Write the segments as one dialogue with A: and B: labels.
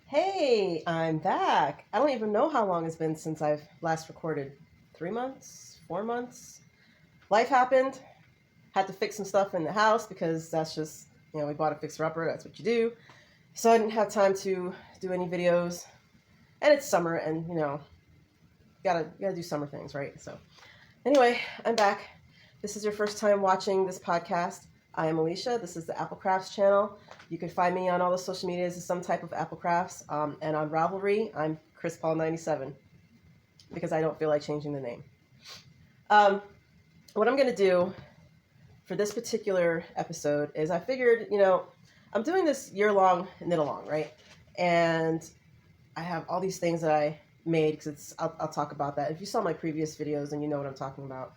A: Hey, I'm back. I don't even know how long it's been since I've last recorded. 3 months? 4 months? Life happened. Had to fix some stuff in the house because that's just, we bought a fixer-upper. That's what you do. So I didn't have time to do any videos. And it's summer and, gotta do summer things, right? So anyway, I'm back. This is your first time watching this podcast. I am Alicia. This is the APLCrafts channel. You can find me on all the social medias as some type of APLCrafts. And on Ravelry, I'm Chris Paul 97 because I don't feel like changing the name. What I'm going to do for this particular episode is I figured, I'm doing this year-long knit-along, right? And I have all these things that I made because I'll talk about that. If you saw my previous videos, then you know what I'm talking about.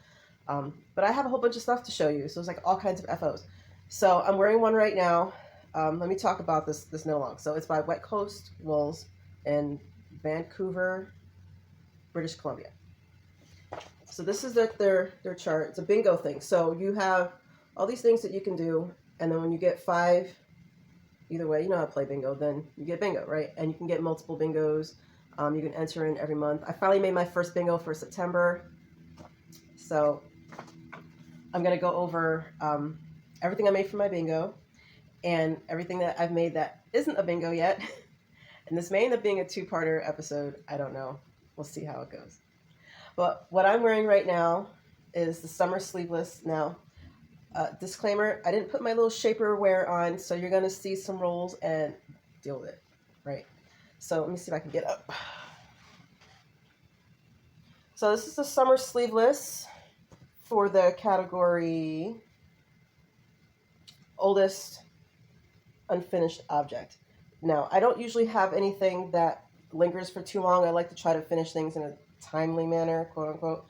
A: But I have a whole bunch of stuff to show you. So it's like all kinds of FOs. So I'm wearing one right now. Let me talk about this knit along. So it's by Wet Coast Wools in Vancouver, British Columbia. So this is their chart. It's a bingo thing. So you have all these things that you can do. And then when you get 5, either way, you know how to play bingo, then you get bingo, right? And you can get multiple bingos. You can enter in every month. I finally made my first bingo for September. So I'm going to go over everything I made for my bingo and everything that I've made that isn't a bingo yet. And this may end up being a 2-parter episode. I don't know. We'll see how it goes. But what I'm wearing right now is the Sommer Sleeveless. Now, disclaimer, I didn't put my little shaper wear on, so you're going to see some rolls and deal with it, right? So let me see if I can get up. So this is the Sommer Sleeveless for the category oldest unfinished object. Now, I don't usually have anything that lingers for too long. I like to try to finish things in a timely manner, quote unquote.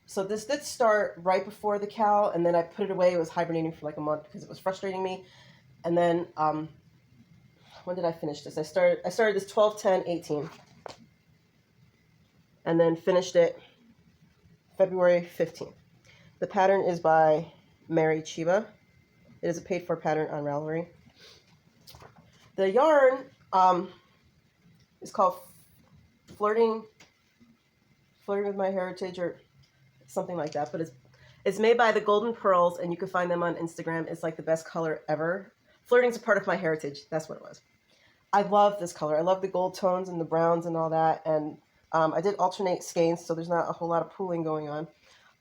A: So this did start right before the cowl, and then I put it away. It was hibernating for like a month because it was frustrating me. And then, when did I finish this? I started this 12/10/18. And then finished it February 15th. The pattern is by Mary Chiba. It is a paid-for pattern on Ravelry. The yarn is called Flirting with My Heritage or something like that. But it's made by the Golden Pearls, and you can find them on Instagram. It's like the best color ever. Flirting's a part of my heritage. That's what it was. I love this color. I love the gold tones and the browns and all that. And I did alternate skeins, so there's not a whole lot of pooling going on.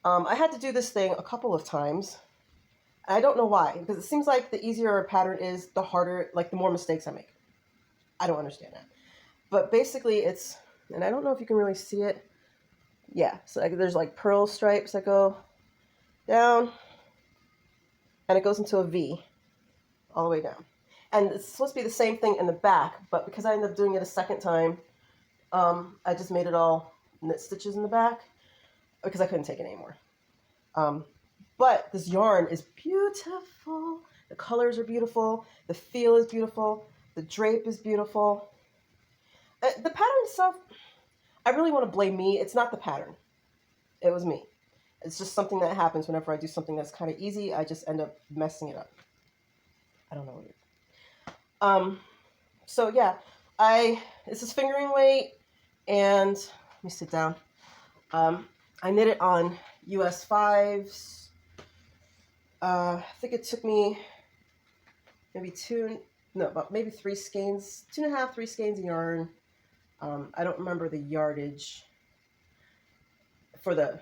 A: I had to do this thing a couple of times. I don't know why, because it seems like the easier a pattern is, the harder, like the more mistakes I make. I don't understand that. But basically it's, and I don't know if you can really see it. Yeah, so there's like pearl stripes that go down, and it goes into a V all the way down. And it's supposed to be the same thing in the back, but because I ended up doing it a second time, I just made it all knit stitches in the back because I couldn't take it anymore. But this yarn is beautiful. The colors are beautiful. The feel is beautiful. The drape is beautiful. The pattern itself, I really want to blame me. It's not the pattern. It was me. It's just something that happens whenever I do something that's kind of easy. I just end up messing it up. I don't know what it is. So yeah, this is fingering weight. And let me sit down. I knit it on US 5s. I think it took me maybe maybe 3 skeins, 2.5, 3 skeins of yarn. I don't remember the yardage for the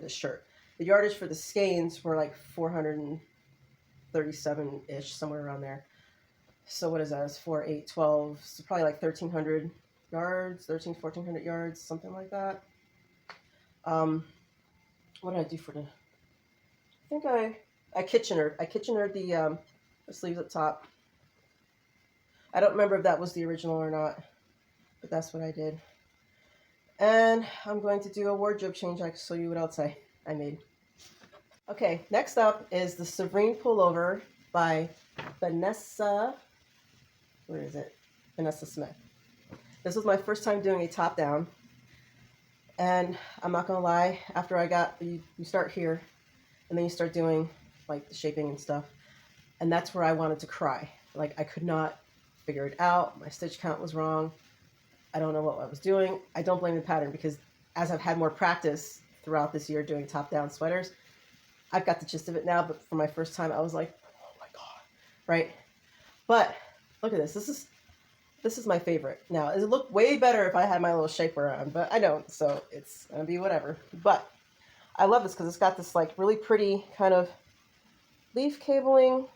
A: shirt. The yardage for the skeins were like 437-ish, somewhere around there. So what is that? It's 4, 8, 12. So probably like 1,300 yards, 1,400 yards, something like that. What did I do for the? I think I kitchenered the sleeves up top. I don't remember if that was the original or not, but that's what I did. And I'm going to do a wardrobe change. I can show you what else I made. Okay, next up is the Sevrine Pullover by Vanessa. Where is it? Vanessa Smith. This was my first time doing a top down. And I'm not going to lie, after you start here, and then you start doing like the shaping and stuff. And that's where I wanted to cry. Like I could not figure it out. My stitch count was wrong. I don't know what I was doing. I don't blame the pattern because as I've had more practice throughout this year doing top-down sweaters, I've got the gist of it now, but for my first time, I was like, oh my God, right? But look at this. This is my favorite. Now, it would look way better if I had my little shapewear on, but I don't, so it's going to be whatever. But I love this because it's got this like really pretty kind of leaf cabling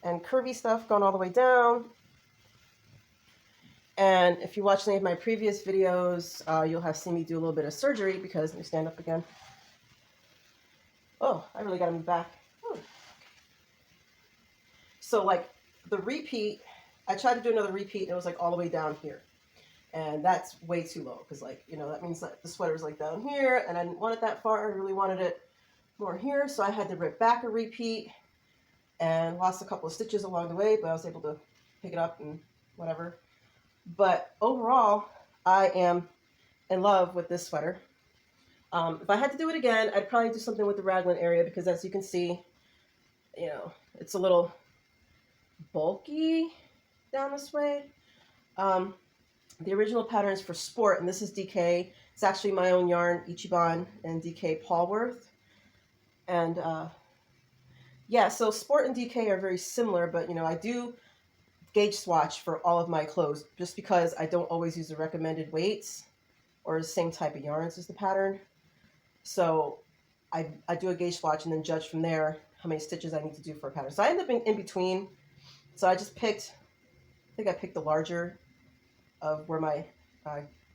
A: and curvy stuff going all the way down. And if you watch any of my previous videos, you'll have seen me do a little bit of surgery because, let me stand up again. Oh, I really got to move back. Oh. So like the repeat, I tried to do another repeat and it was like all the way down here. And that's way too low because like, you know, that means that the sweater's like down here and I didn't want it that far. I really wanted it more here. So I had to rip back a repeat and lost a couple of stitches along the way, but I was able to pick it up and whatever. But overall, I am in love with this sweater. If I had to do it again, I'd probably do something with the raglan area because as you can see, you know, it's a little bulky down this way. The original pattern is for sport, and this is DK. It's actually my own yarn, Ichiban and DK Paulworth. And yeah, so sport and DK are very similar, but you know, I do gauge swatch for all of my clothes just because I don't always use the recommended weights or the same type of yarns as the pattern. So I do a gauge swatch and then judge from there how many stitches I need to do for a pattern. So I end up in between. So I just picked, I think I picked the larger of where my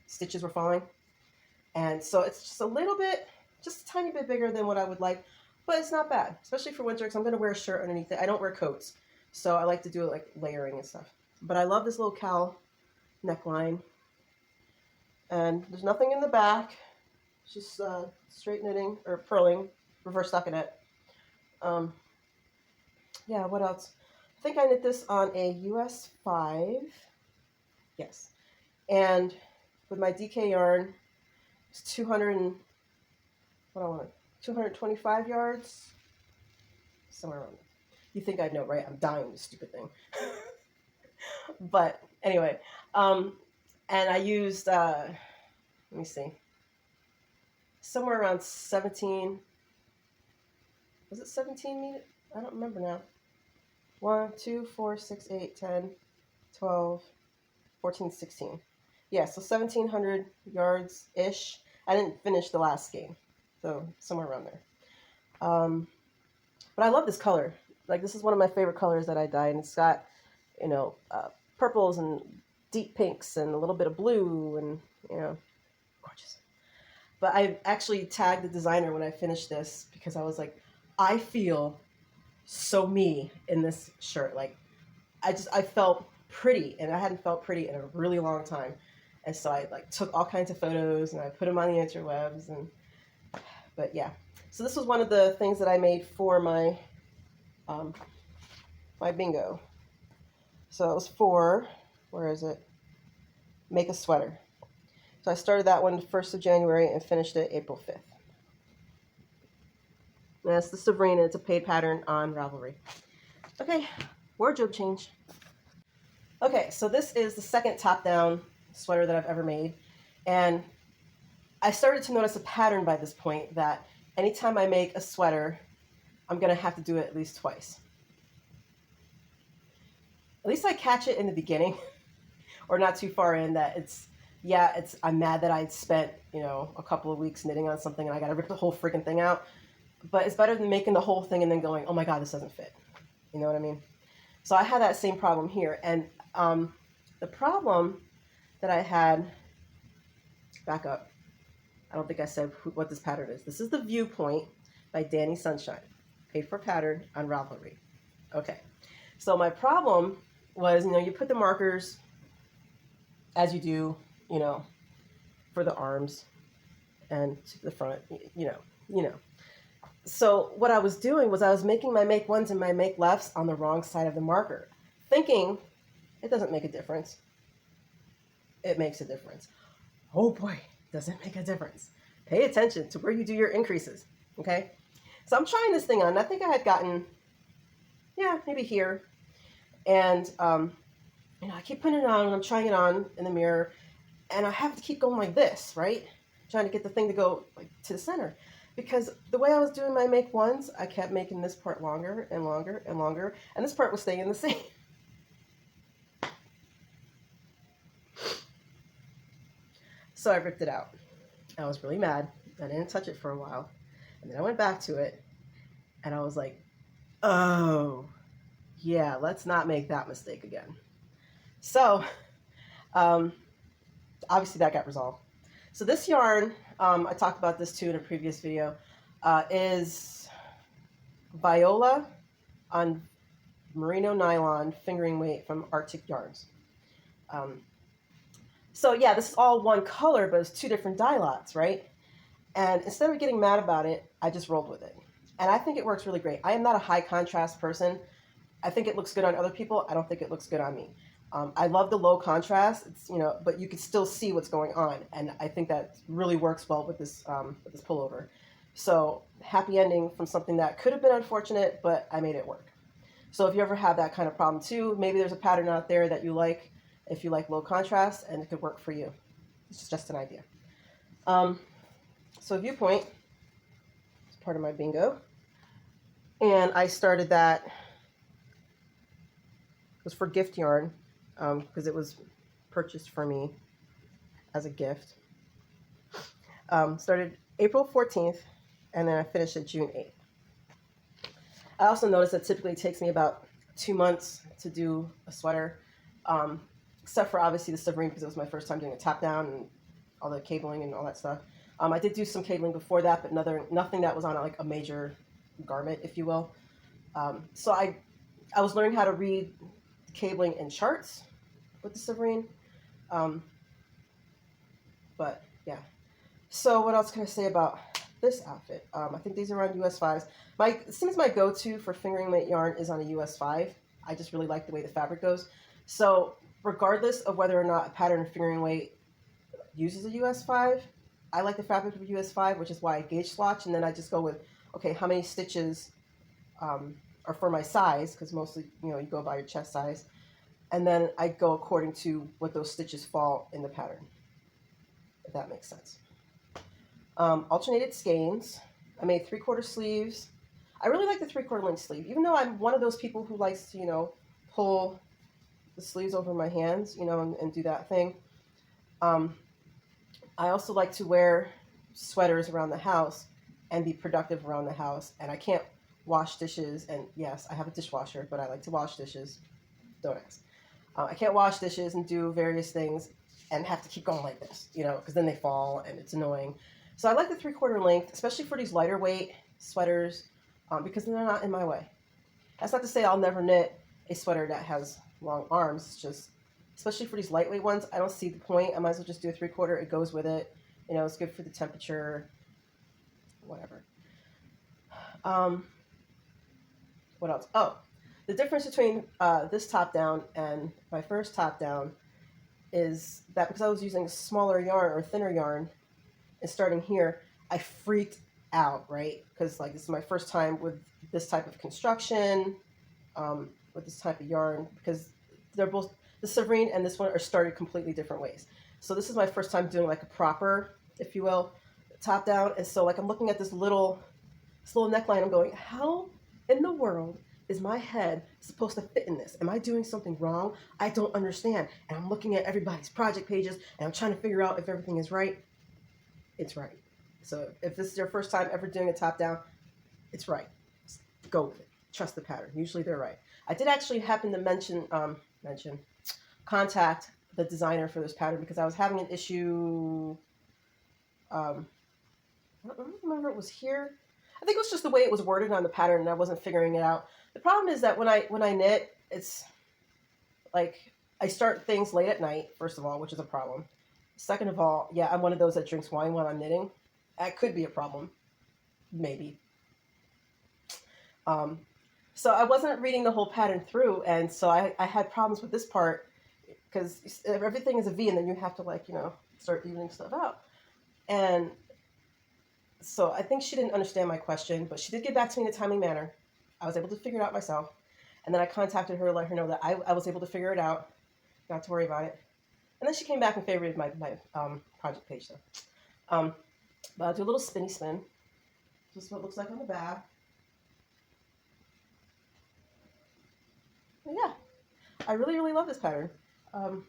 A: stitches were falling. And so it's just a little bit, just a tiny bit bigger than what I would like, but it's not bad, especially for winter because I'm going to wear a shirt underneath it. I don't wear coats, so I like to do like layering and stuff. But I love this little cowl neckline. And there's nothing in the back. It's just straight knitting or purling, reverse stockinette. Yeah, what else? I think I knit this on a US 5. Yes. And with my DK yarn, it's 225 yards. Somewhere around there. You think I'd know, right? I'm dying with this stupid thing. But anyway, and I used, let me see, somewhere around 17, was it 17 meters? I don't remember now. 1, 2, 4, 6, 8, 10, 12, 14, 16. Yeah, so 1,700 yards-ish. I didn't finish the last skein, so somewhere around there. But I love this color. Like, this is one of my favorite colors that I dyed, and it's got, you know, purples and deep pinks and a little bit of blue and, you know, gorgeous. But I actually tagged the designer when I finished this because I was like, I feel so me in this shirt. Like, I felt pretty, and I hadn't felt pretty in a really long time. And so I like took all kinds of photos and I put them on the interwebs. And but yeah, so this was one of the things that I made for my my bingo. So it was for, where is it? Make a sweater. So I started that one the 1st of January and finished it April 5th. And that's the Sevrine. It's a paid pattern on Ravelry. Okay, wardrobe change. Okay, so this is the second top-down sweater that I've ever made. And I started to notice a pattern by this point that anytime I make a sweater, I'm going to have to do it at least twice. At least I catch it in the beginning or not too far in that I'm mad that I'd spent, you know, a couple of weeks knitting on something and I got to rip the whole freaking thing out. But it's better than making the whole thing and then going, oh my God, this doesn't fit. You know what I mean? So I had that same problem here. And the problem that I had, back up, I don't think I said what this pattern is. This is the Viewpoint by Danny Sunshine, paid for pattern on Ravelry. Okay, so my problem was, you know, you put the markers as you do, you know, for the arms and to the front, you know. So what I was doing was I was making my make ones and my make lefts on the wrong side of the marker, thinking it doesn't make a difference. It makes a difference. Oh boy, does it make a difference. Pay attention to where you do your increases, okay? So I'm trying this thing on. I think I had gotten, yeah, maybe here. And you know, I keep putting it on and I'm trying it on in the mirror, and I have to keep going like this, right? Trying to get the thing to go like to the center. Because the way I was doing my make ones, I kept making this part longer and longer and longer, and this part was staying the same. So I ripped it out. I was really mad. I didn't touch it for a while. And then I went back to it, and I was like, oh, yeah, let's not make that mistake again. So, obviously that got resolved. So this yarn, I talked about this too in a previous video, is Viola on merino nylon fingering weight from Arctic Yarns. So yeah, this is all one color, but it's two different dye lots, right? And instead of getting mad about it, I just rolled with it. And I think it works really great. I am not a high contrast person. I think it looks good on other people. I don't think it looks good on me. I love the low contrast, but you can still see what's going on. And I think that really works well with this pullover. So happy ending from something that could have been unfortunate, but I made it work. So if you ever have that kind of problem too, maybe there's a pattern out there that you like, if you like low contrast, and it could work for you. It's just an idea. So Viewpoint is part of my bingo. And I started that, it was for gift yarn, because it was purchased for me as a gift. Started April 14th, and then I finished it June 8th. I also noticed that typically it takes me about 2 months to do a sweater, except for obviously the Sevrine, because it was my first time doing a top down and all the cabling and all that stuff. I did do some cabling before that, but nothing that was on like a major garment, if you will. So I was learning how to read cabling in charts with the Sevrine. But yeah. So what else can I say about this outfit? I think these are on US 5s. It seems my go-to for fingering weight yarn is on a US 5. I just really like the way the fabric goes. So regardless of whether or not a pattern fingering weight uses a US 5, I like the fabric of a US 5, which is why I gauge swatch, and then I just go with, okay, how many stitches are for my size, because mostly, you go by your chest size, and then I go according to what those stitches fall in the pattern, if that makes sense. Alternated skeins. I made 3/4 sleeves. I really like the 3/4 length sleeve, even though I'm one of those people who likes to, pull the sleeves over my hands, and do that thing. I also like to wear sweaters around the house and be productive around the house, and I can't wash dishes, and yes, I have a dishwasher, but I like to wash dishes. Don't ask. I can't wash dishes and do various things and have to keep going like this, because then they fall and it's annoying. So I like the 3/4 length, especially for these lighter weight sweaters, because they're not in my way. That's not to say I'll never knit a sweater that has long arms. It's just, especially for these lightweight ones, I don't see the point. I might as well just do a 3/4. It goes with it. It's good for the temperature, whatever. What else? Oh, the difference between this top down and my first top down is that because I was using smaller yarn or thinner yarn and starting here, I freaked out, right? Because this is my first time with this type of construction, with this type of yarn, because they're both, the Sevrine and this one are started completely different ways. So this is my first time doing like a proper, if you will, top down. And so I'm looking at this little neckline. I'm going, how in the world is my head supposed to fit in this? Am I doing something wrong? I don't understand. And I'm looking at everybody's project pages and I'm trying to figure out if everything is right. It's right. So if this is your first time ever doing a top down, it's right. Just go with it. Trust the pattern. Usually they're right. I did actually happen to contact the designer for this pattern because I was having an issue. I don't remember if it was here. I think it was just the way it was worded on the pattern and I wasn't figuring it out. The problem is that when I knit, it's like I start things late at night, first of all, which is a problem. Second of all, yeah, I'm one of those that drinks wine while I'm knitting. That could be a problem. Maybe. So I wasn't reading the whole pattern through, and so I had problems with this part because everything is a V, and then you have to start evening stuff out. And so I think she didn't understand my question, but she did get back to me in a timely manner. I was able to figure it out myself, and then I contacted her to let her know that I was able to figure it out, Not to worry about it. And then she came back and favorited my project page, though. But I'll do a little spinny spin. This is what it looks like on the back. And yeah, I really, really love this pattern. Don't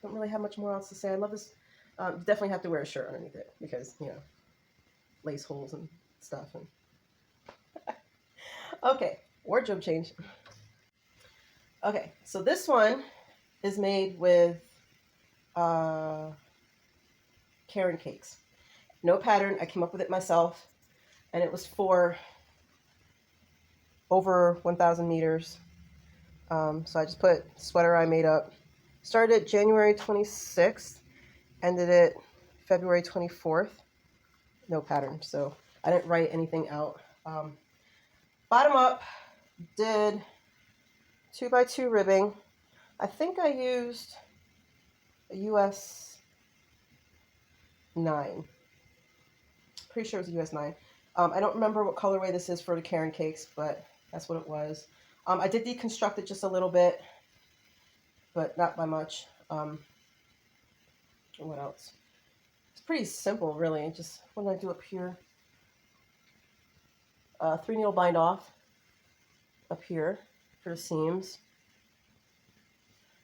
A: really have much more else to say. I love this. You definitely have to wear a shirt underneath it because, you know, lace holes and stuff. And okay, wardrobe change. Okay, so this one is made with Caron cakes. No pattern. I came up with it myself, and it was for over 1,000 meters. So I just put sweater I made up. Started January 26th, ended it February 24th. No pattern, so I didn't write anything out. Bottom up, did 2x2 ribbing. I think I used a US 9. Pretty sure it was a US 9. I don't remember what colorway this is for the Caron cakes, but that's what it was. I did deconstruct it just a little bit, but not by much. What else? It's pretty simple, really. Just what did I do up here? 3 needle bind off up here for the seams.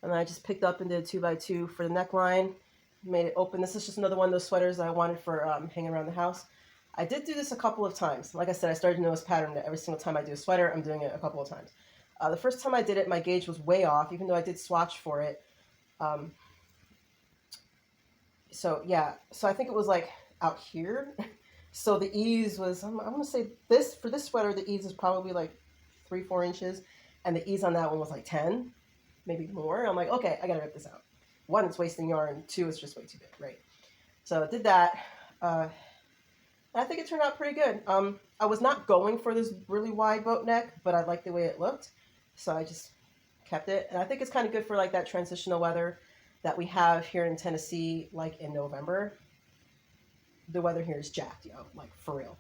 A: And then I just picked up and did 2x2 for the neckline. Made it open. This is just another one of those sweaters that I wanted for hanging around the house. I did do this a couple of times. Like I said, I started to know this pattern that every single time I do a sweater, I'm doing it a couple of times. The first time I did it, my gauge was way off, even though I did swatch for it. So yeah, so I think it was like out here. So the ease was, I'm going to say this, for this sweater, the ease is probably like 3-4 inches. And the ease on that one was like 10, maybe more. I'm like, okay, I got to rip this out. 1, it's wasting yarn. 2, it's just way too big, right? So I did that. I think it turned out pretty good. I was not going for this really wide boat neck, but I liked the way it looked. So I just kept it. And I think it's kind of good for like that transitional weather that we have here in Tennessee, like in November. The weather here is jacked, you know, like for real.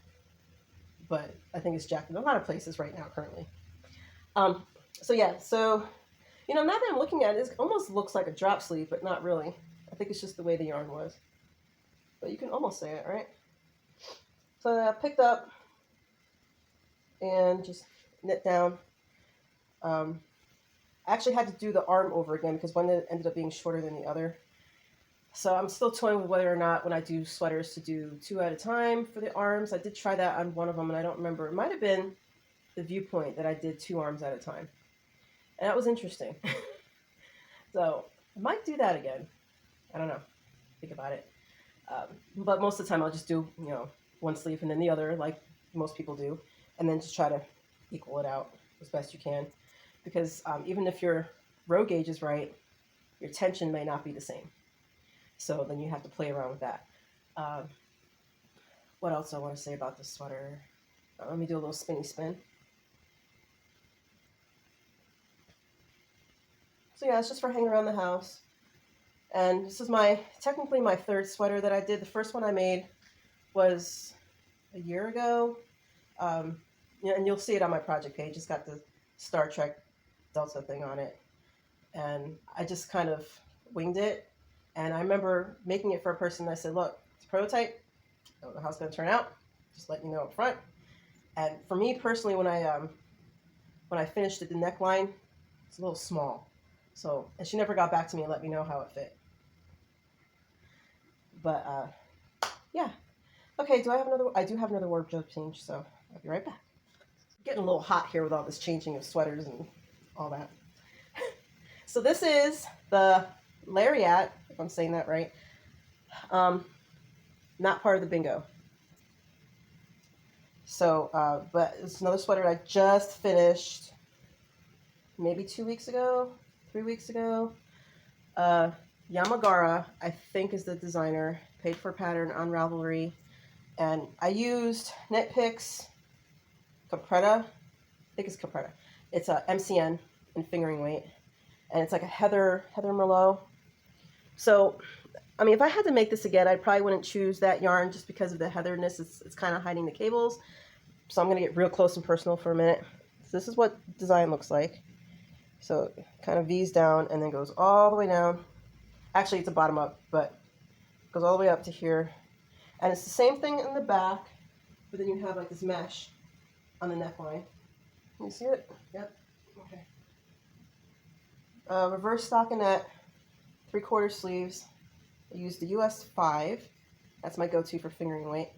A: But I think it's jacked in a lot of places right now currently. So yeah, so, you know, now that I'm looking at it, it almost looks like a drop sleeve, but not really. I think it's just the way the yarn was. But you can almost say it, right? So I picked up and just knit down. I actually had to do the arm over again because one ended up being shorter than the other. So I'm still toying with whether or not when I do sweaters to do 2 at a time for the arms. I did try that on one of them and I don't remember. It might have been the Viewpoint that I did 2 arms at a time. And that was interesting. So I might do that again. I don't know. Think about it. But most of the time I'll just do, you know, one sleeve and then the other like most people do. And then just try to equal it out as best you can. Because even if your row gauge is right, your tension may not be the same. So then you have to play around with that. What else do I want to say about this sweater? Let me do a little spinny spin. So yeah, it's just for hanging around the house. And this is technically my 3rd sweater that I did. The first one I made was a year ago. You know, and you'll see it on my project page. It's got the Star Trek Delta thing on it. And I just kind of winged it. And I remember making it for a person. I said, look, it's a prototype. I don't know how it's going to turn out. Just let you know up front. And for me personally, when I finished it, the neckline, it's a little small. So, and she never got back to me and let me know how it fit. But, yeah. Okay, I do have another wardrobe change, so I'll be right back. Getting a little hot here with all this changing of sweaters and all that. So this is the Lariat, if I'm saying that right. Not part of the bingo. So, but it's another sweater I just finished maybe 2 weeks ago, 3 weeks ago. Yamagara, I think, is the designer. Paid for pattern on Ravelry. And I used Knit Picks Capretta. I think it's Capretta. It's a MCN in fingering weight. And it's like a Heather Merlot. So, I mean, if I had to make this again, I probably wouldn't choose that yarn just because of the heatherness. It's kind of hiding the cables. So I'm going to get real close and personal for a minute. So this is what design looks like. So it kind of V's down and then goes all the way down. Actually, it's a bottom up, but it goes all the way up to here. And it's the same thing in the back, but then you have like this mesh on the neckline. Can you see it? Yep. Okay. Reverse stockinette, 3/4 sleeves. I use the US 5. That's my go-to for fingering weight.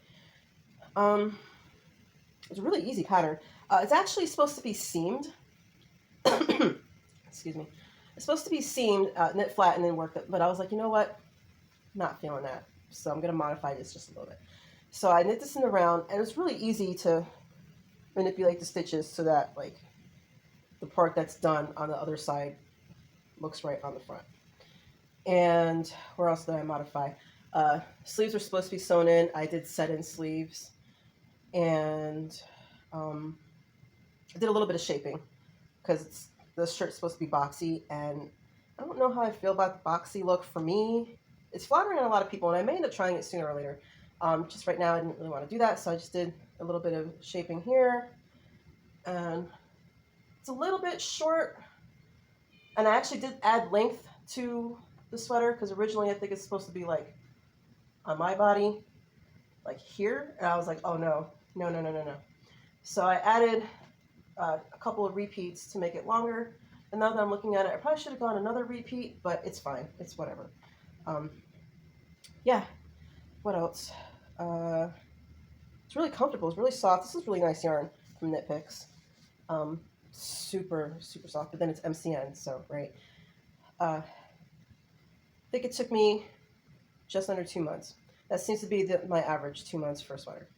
A: It's a really easy pattern. It's actually supposed to be seamed. Excuse me. It's supposed to be seamed, knit flat, and then worked it. But I was like, you know what? Not feeling that. So I'm going to modify this just a little bit. So I knit this in the round, and it's really easy to manipulate the stitches so that like the part that's done on the other side looks right on the front. And where else did I modify? Sleeves are supposed to be sewn in. I did set in sleeves, and I did a little bit of shaping because the shirt's supposed to be boxy, and I don't know how I feel about the boxy look. For me, it's flattering on a lot of people, and I may end up trying it sooner or later. Just right now, I didn't really want to do that, so I just did a little bit of shaping here, and it's a little bit short, and I actually did add length to the sweater because originally I think it's supposed to be like on my body, like here, and I was like, oh no. So I added a couple of repeats to make it longer, and now that I'm looking at it, I probably should have gone another repeat, but it's fine, it's whatever. Yeah, what else? It's really comfortable, it's really soft. This is really nice yarn from Knit Picks. Super soft, but then it's MCN, so right. I think it took me just under 2 months. That seems to be my average, 2 months for a sweater.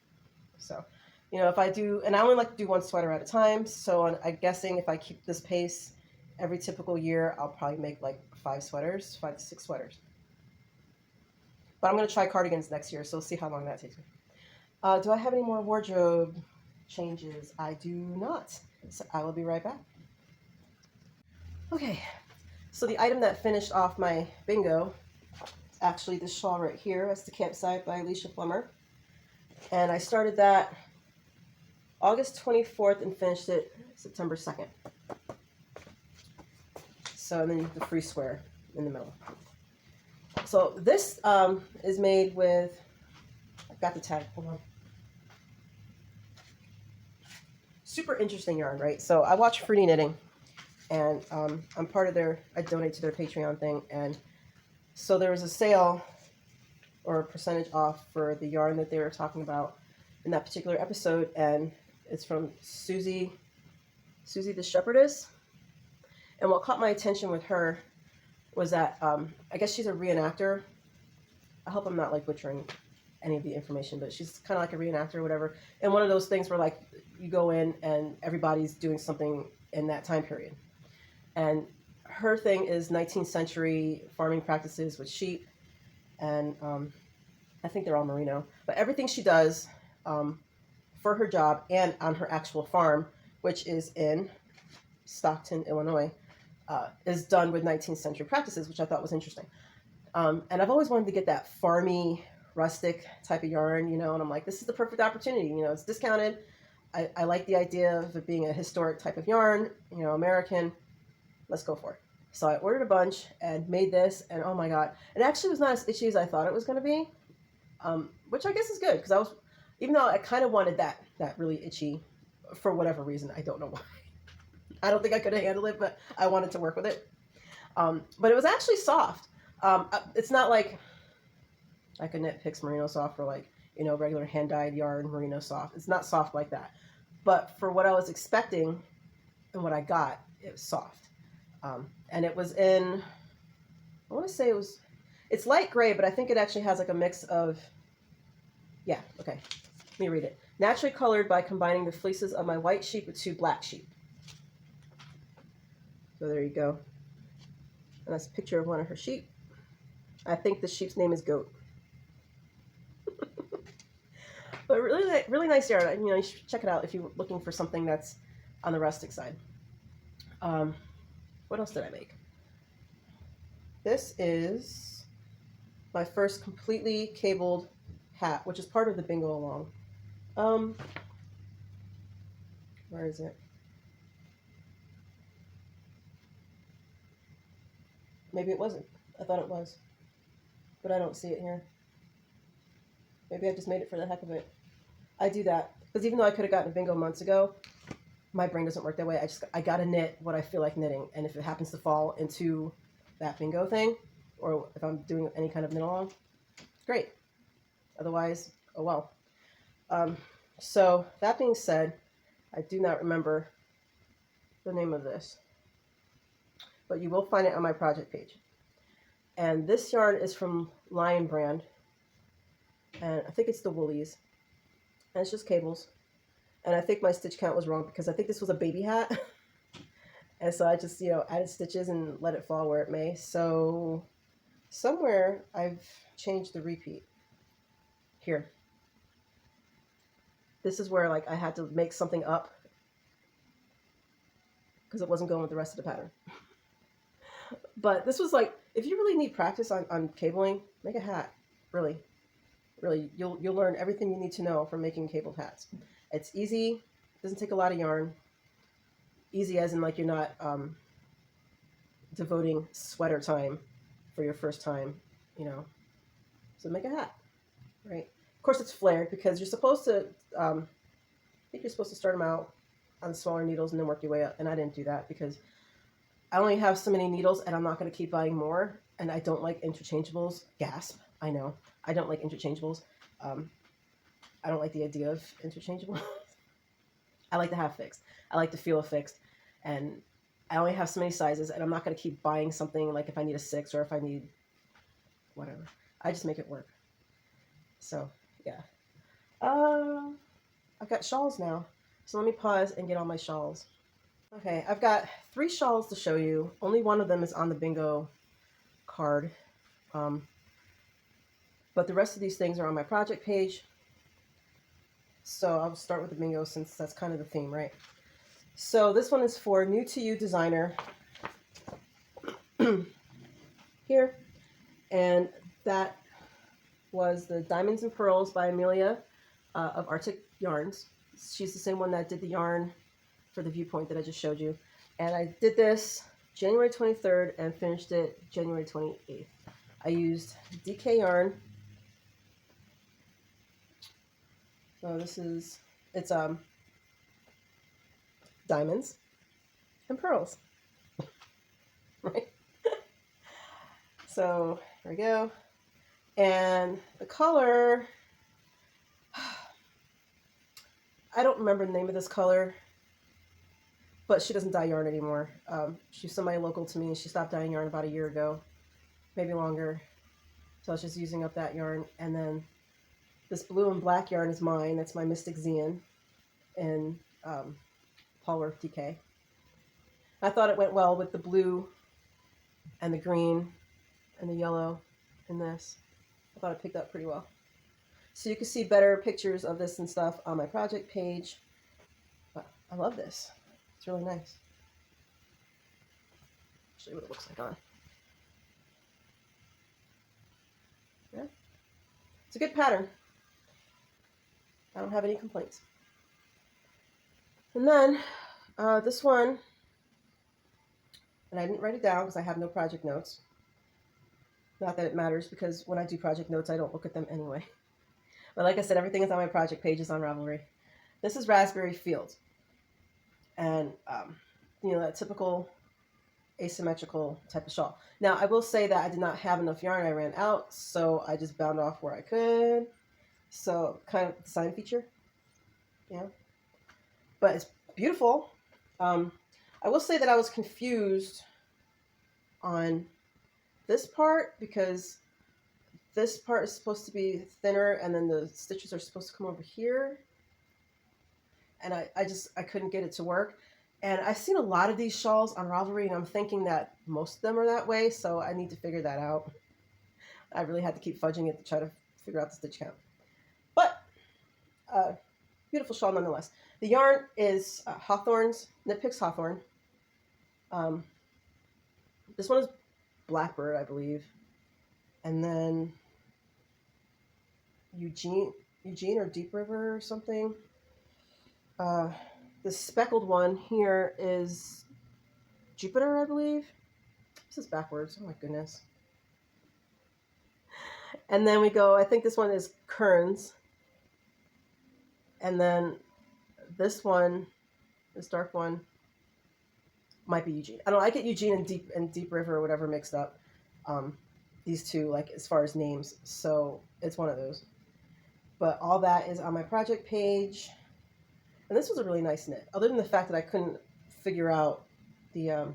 A: So, you know, if I do, and I only like to do one sweater at a time, so I'm guessing if I keep this pace every typical year, I'll probably make like 5 to 6 sweaters. But I'm going to try cardigans next year, so we'll see how long that takes me. Do I have any more wardrobe changes? I do not. So I will be right back. Okay, so the item that finished off my bingo is actually this shawl right here. That's the Campside by Alicia Plummer. And I started that August 24th and finished it September 2nd. So and then the free square in the middle. So this is made with, I've got the tag, hold on. Super interesting yarn, right? So I watch Fruity Knitting, and I'm part of I donate to their Patreon thing, and so there was a sale or a percentage off for the yarn that they were talking about in that particular episode, and it's from Susie the Shepherdess. And what caught my attention with her was that I guess she's a reenactor. I hope I'm not like butchering any of the information, but she's kind of like a reenactor or whatever. And one of those things where like you go in and everybody's doing something in that time period. And her thing is 19th century farming practices with sheep, and I think they're all merino. But everything she does for her job and on her actual farm, which is in Stockton, Illinois, is done with 19th century practices, which I thought was interesting. And I've always wanted to get that farmy, rustic type of yarn, you know, and I'm like, this is the perfect opportunity. You know, it's discounted. I like the idea of it being a historic type of yarn, you know, American. Let's go for it. So I ordered a bunch and made this, and oh my God. It actually was not as itchy as I thought it was going to be, which I guess is good, because even though I kind of wanted that really itchy for whatever reason, I don't know why. I don't think I could handle it, but I wanted to work with it. But it was actually soft. It's not like I could Knit Picks merino soft or like, you know, regular hand-dyed yarn merino soft. It's not soft like that. But for what I was expecting and what I got, it was soft. And it was in, I want to say it's light gray, but I think it actually has like a mix of, yeah, okay. Let me read it. Naturally colored by combining the fleeces of my white sheep with 2 black sheep. So there you go. And that's a picture of one of her sheep. I think the sheep's name is Goat. But really nice yarn. You know, you should check it out if you're looking for something that's on the rustic side. What else did I make? This is my first completely cabled hat, which is part of the bingo along. Where is it? Maybe it wasn't. I thought it was. But I don't see it here. Maybe I just made it for the heck of it. I do that. Because even though I could have gotten a bingo months ago, my brain doesn't work that way. I gotta knit what I feel like knitting. And if it happens to fall into that bingo thing, or if I'm doing any kind of knit along, great. Otherwise, oh well. So that being said, I do not remember the name of this, but you will find it on my project page. And this yarn is from Lion brand, and I think it's the Woolies, and it's just cables. And I think my stitch count was wrong because I think this was a baby hat. And so I just, added stitches and let it fall where it may. So somewhere I've changed the repeat. Here. This is where I had to make something up because it wasn't going with the rest of the pattern. But this was if you really need practice on cabling, make a hat. Really. Really, you'll learn everything you need to know from making cabled hats. It's easy, doesn't take a lot of yarn. Easy as in you're not devoting sweater time for your first time, So make a hat, right? Of course it's flared because you're supposed to, I think you're supposed to start them out on smaller needles and then work your way up. And I didn't do that because I only have so many needles and I'm not going to keep buying more. And I don't like interchangeables. Gasp, I know. I don't like interchangeables. I don't like the idea of interchangeable. I like to have fixed. I like to feel fixed. And I only have so many sizes, and I'm not going to keep buying something if I need a 6 or if I need whatever. I just make it work. So, yeah. I've got shawls now. So let me pause and get all my shawls. Okay, I've got 3 shawls to show you. Only one of them is on the bingo card. But the rest of these things are on my project page. So I'll start with the bingo since that's kind of the theme, right? So this one is for new to you designer here. And that was the Diamonds and Pearls by Amelia of Arctic Yarns. She's the same one that did the yarn for the Viewpoint that I just showed you. And I did this January 23rd and finished it January 28th. I used DK yarn. So it's diamonds and pearls, right? So here we go. And the color, I don't remember the name of this color, but she doesn't dye yarn anymore. She's somebody local to me and she stopped dyeing yarn about a year ago, maybe longer. So I was just using up that yarn. And then this blue and black yarn is mine. That's my Mystic Zean in Polworth DK. I thought it went well with the blue and the green and the yellow in this. I thought it picked up pretty well. So you can see better pictures of this and stuff on my project page. But I love this. It's really nice. I'll show you what it looks like on. Yeah. It's a good pattern. I don't have any complaints. And then this one, and I didn't write it down because I have no project notes. Not that it matters because when I do project notes, I don't look at them anyway. But like I said, everything is on my project pages on Ravelry. This is Raspberry Fields. And, that typical asymmetrical type of shawl. Now, I will say that I did not have enough yarn. I ran out, so I just bound off where I could. So, kind of design feature. Yeah. But it's beautiful. I will say that I was confused on this part because this part is supposed to be thinner and then the stitches are supposed to come over here. And I couldn't get it to work. And I've seen a lot of these shawls on Ravelry and I'm thinking that most of them are that way. So I need to figure that out. I really had to keep fudging it to try to figure out the stitch count. But beautiful shawl nonetheless. The yarn is Hawthorne's, Knit Picks Hawthorne. This one is Blackbird, I believe. And then Eugene or Deep River or something. The speckled one here is Jupiter, I believe. This is backwards. Oh my goodness. And then we go, I think this one is Kearns. And then this one, this dark one, might be Eugene. I don't know. I get Eugene and Deep River or whatever mixed up. These two, like as far as names. So it's one of those. But all that is on my project page. And this was a really nice knit. Other than the fact that I couldn't figure out the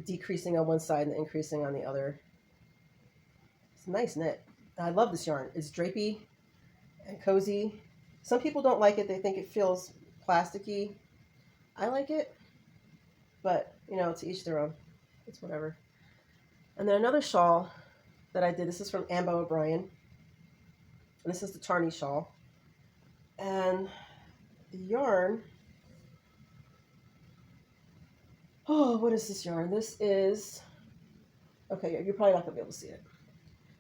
A: decreasing on one side and the increasing on the other. It's a nice knit. I love this yarn. It's drapey and cozy. Some people don't like it. They think it feels plasticky. I like it. But, you know, to each their own. It's whatever. And then another shawl that I did. This is from Ambo O'Brien. And this is the Tarni Shawl. And the yarn... Oh, what is this yarn? This is... Okay, you're probably not going to be able to see it.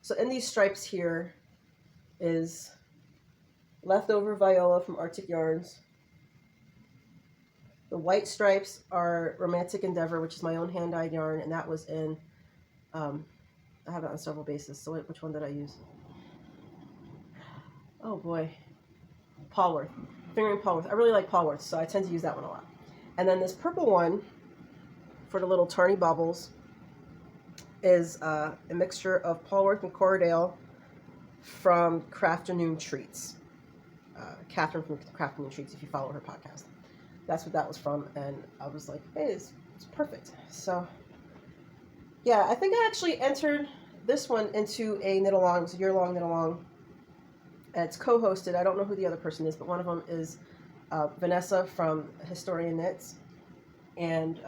A: So in these stripes here is leftover Viola from Arctic Yarns. The white stripes are Romantic Endeavor, which is my own hand-dyed yarn, and that was in, I have it on several bases, so which one did I use? Oh boy, Polworth, Fingering Polworth. I really like Polworth, so I tend to use that one a lot. And then this purple one, for the little Tarni baubles, is a mixture of Polworth and Corriedale from Crafternoon Treats. Catherine from Crafternoon Treats, if you follow her podcast. That's what that was from, and I was like, hey, it's perfect. So, yeah, I think I actually entered this one into a knit-along. It was a year-long knit-along, and it's co-hosted. I don't know who the other person is, but one of them is Vanessa from Historian Knits, and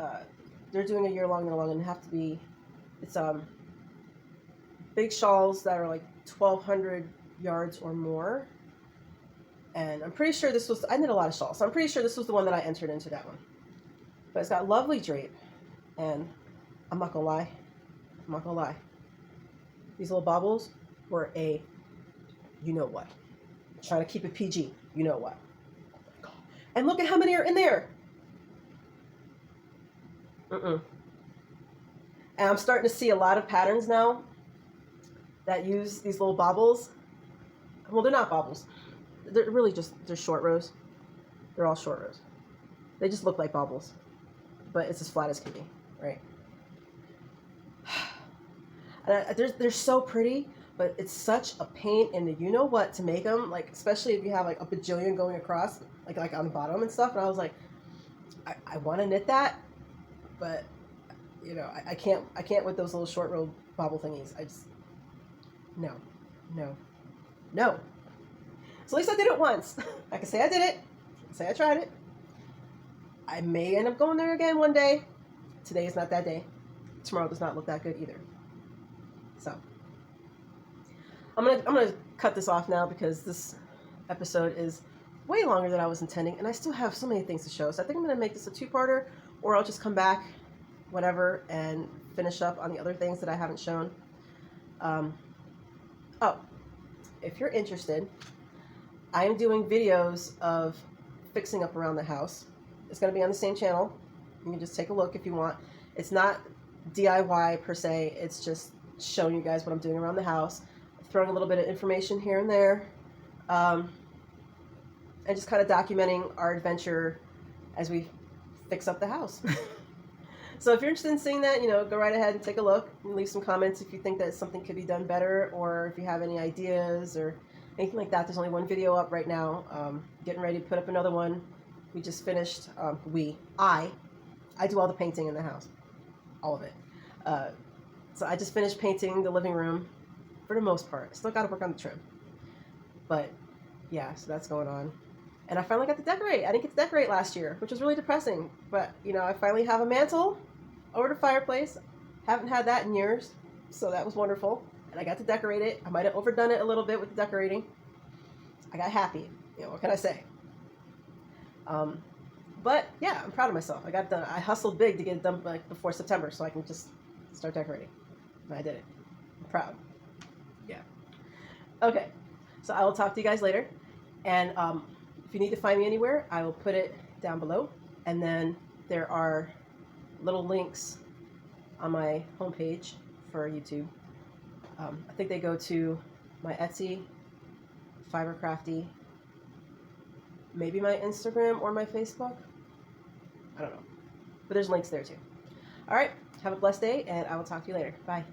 A: they're doing a year-long knit-along, and have to be, it's big shawls that are like 1,200 yards or more. And I'm pretty sure this was, I knit a lot of shawls, so I'm pretty sure this was the one that I entered into, that one. But it's got lovely drape, and I'm not gonna lie. These little baubles were a, you know what. I'm trying to keep it PG, you know what. And look at how many are in there. And I'm starting to see a lot of patterns now that use these little baubles. Well, they're not baubles. They're really just, they're short rows. They're all short rows. They just look like baubles, but it's as flat as can be, right? And they're so pretty, but it's such a pain in the you-know-what to make them, like, especially if you have like a bajillion going across, like on the bottom and stuff. And I was like, I want to knit that, but, you know, I can't with those little short row bauble thingies. I just, no. So at least I did it once. I can say I did it. I can say I tried it. I may end up going there again one day. Today is not that day. Tomorrow does not look that good either. So I'm gonna cut this off now because this episode is way longer than I was intending, and I still have so many things to show. So I think I'm gonna make this a two-parter, or I'll just come back, whatever, and finish up on the other things that I haven't shown. Oh, if you're interested, I am doing videos of fixing up around the house. It's going to be on the same channel. You can just take a look if you want. It's not DIY per se. It's just showing you guys what I'm doing around the house, throwing a little bit of information here and there, and just kind of documenting our adventure as we fix up the house. So if you're interested in seeing that, you know, go right ahead and take a look and leave some comments if you think that something could be done better, or if you have any ideas or anything like that. There's only one video up right now. Getting ready to put up another one. We just finished, I do all the painting in the house. All of it. So I just finished painting the living room for the most part. Still got to work on the trim. But yeah, so that's going on. And I finally got to decorate. I didn't get to decorate last year, which was really depressing. But, you know, I finally have a mantle over the fireplace. Haven't had that in years. So that was wonderful. And I got to decorate it. I might have overdone it a little bit with the decorating. I got happy. You know, what can I say? But yeah, I'm proud of myself. I got it done. I hustled big to get it done like before September so I can just start decorating. And I did it. I'm proud. Yeah. Okay. So I will talk to you guys later. And if you need to find me anywhere, I will put it down below. And then there are little links on my homepage for YouTube. I think they go to my Etsy, Fibercrafty, maybe my Instagram or my Facebook. I don't know. But there's links there too. All right. Have a blessed day, and I will talk to you later. Bye.